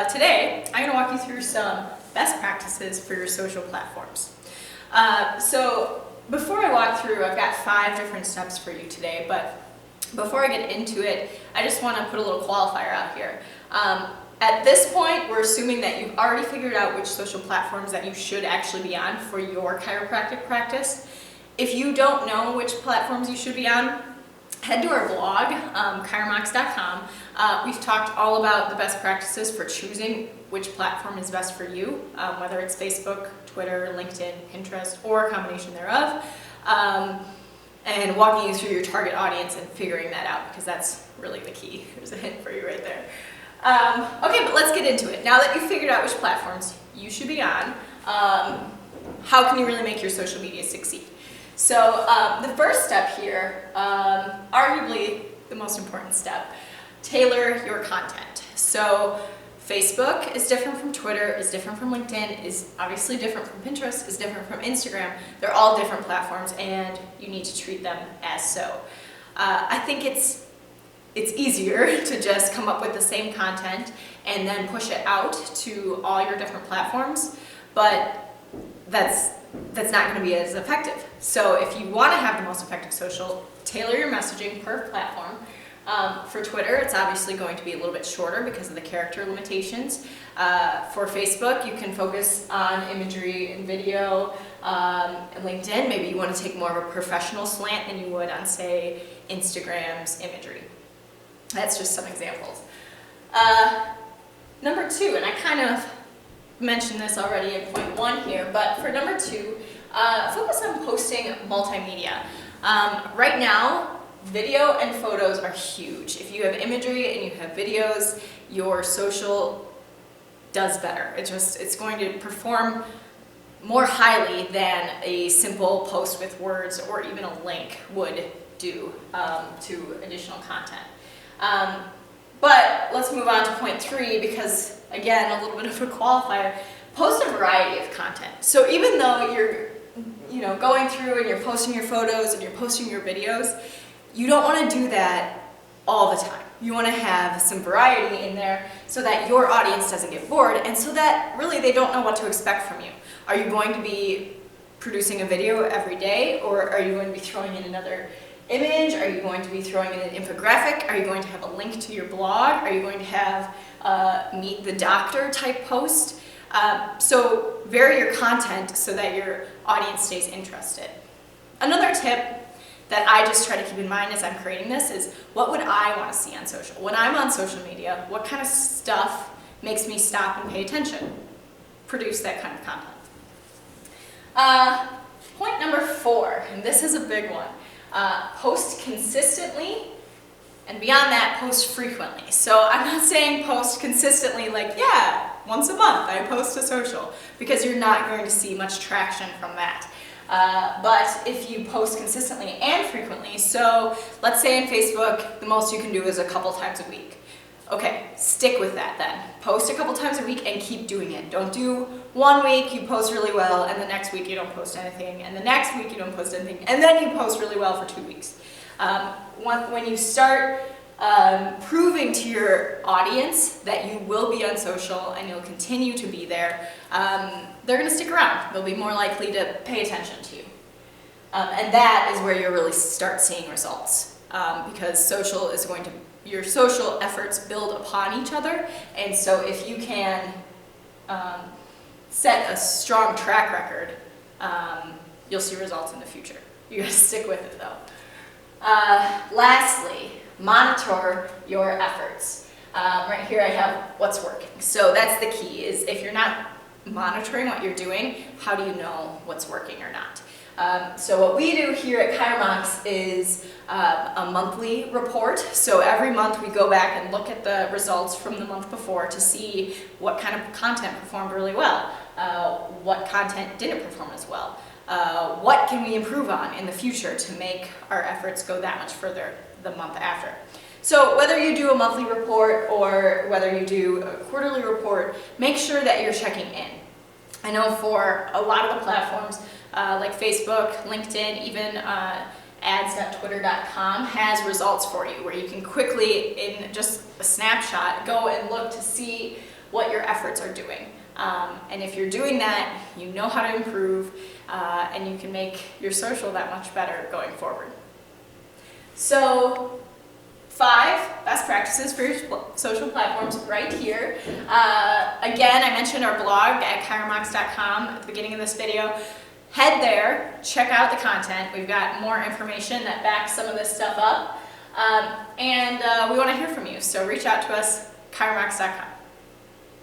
today I'm going to walk you through some best practices for your social platforms. So before I walk through, I've got 5 different steps for you today, but before I get into it, I just want to put a little qualifier out here. At this point, we're assuming that you've already figured out which social platforms that you should actually be on for your chiropractic practice. If you don't know which platforms you should be on, head to our blog, chiromox.com. We've talked all about the best practices for choosing which platform is best for you, whether it's Facebook, Twitter, LinkedIn, Pinterest, or a combination thereof, and walking you through your target audience and figuring that out, because that's really the key. There's a hint for you right there. Okay, but let's get into it. Now that you've figured out which platforms you should be on, how can you really make your social media succeed? So the first step here, arguably the most important step, tailor your content. So Facebook is different from Twitter, is different from LinkedIn, is obviously different from Pinterest, is different from Instagram. They're all different platforms and you need to treat them as so. I think it's easier to just come up with the same content and then push it out to all your different platforms, but that's not going to be as effective. So if you want to have the most effective social, tailor your messaging per platform. For Twitter, it's obviously going to be a little bit shorter because of the character limitations. For Facebook, you can focus on imagery and video. And LinkedIn, maybe you want to take more of a professional slant than you would on, say, Instagram's imagery. That's just some examples. Number 2, and I kind of mentioned this already in point 1 here, but for number 2, focus on posting multimedia. Right now, video and photos are huge. If you have imagery and you have videos, your social does better. It's going to perform more highly than a simple post with words or even a link would do to additional content. But let's move on to point 3 because, again, a little bit of a qualifier. Post a variety of content. So even though you're going through and you're posting your photos and you're posting your videos, you don't want to do that all the time. You want to have some variety in there so that your audience doesn't get bored and so that really they don't know what to expect from you. Are you going to be producing a video every day, or are you going to be throwing in another image? Are you going to be throwing in an infographic? Are you going to have a link to your blog? Are you going to have meet the doctor type post? So vary your content so that your audience stays interested. Another tip that I just try to keep in mind as I'm creating this is, what would I want to see on social? When I'm on social media, what kind of stuff makes me stop and pay attention? Produce that kind of content. Point number 4, and this is a big one. Post consistently, and beyond that, post frequently. So I'm not saying post consistently like, yeah, once a month I post to social, because you're not going to see much traction from that. But if you post consistently and frequently, so let's say in Facebook, the most you can do is a couple times a week. Okay, stick with that then. Post a couple times a week and keep doing it. Don't do 1 week you post really well, and the next week you don't post anything, and the next week you don't post anything, and then you post really well for 2 weeks. When you start proving to your audience that you will be on social and you'll continue to be there, they're going to stick around. They'll be more likely to pay attention to you. And that is where you'll really start seeing results, because your social efforts build upon each other, and so if you can set a strong track record, you'll see results in the future. You gotta stick with it though. Lastly, monitor your efforts. Right here I have what's working. So that's the key, is if you're not monitoring what you're doing, how do you know what's working or not? So what we do here at Chiromox is a monthly report. So every month we go back and look at the results from the month before to see what kind of content performed really well, what content didn't perform as well, what can we improve on in the future to make our efforts go that much further the month after. So whether you do a monthly report or whether you do a quarterly report, make sure that you're checking in. I know for a lot of the platforms, like Facebook, LinkedIn, even ads.twitter.com has results for you where you can quickly, in just a snapshot, go and look to see what your efforts are doing. And if you're doing that, you know how to improve, and you can make your social that much better going forward. So 5 best practices for your social platforms right here. Again, I mentioned our blog at chiromox.com at the beginning of this video. Head there, check out the content. We've got more information that backs some of this stuff up. And we want to hear from you, so reach out to us, chiromox.com.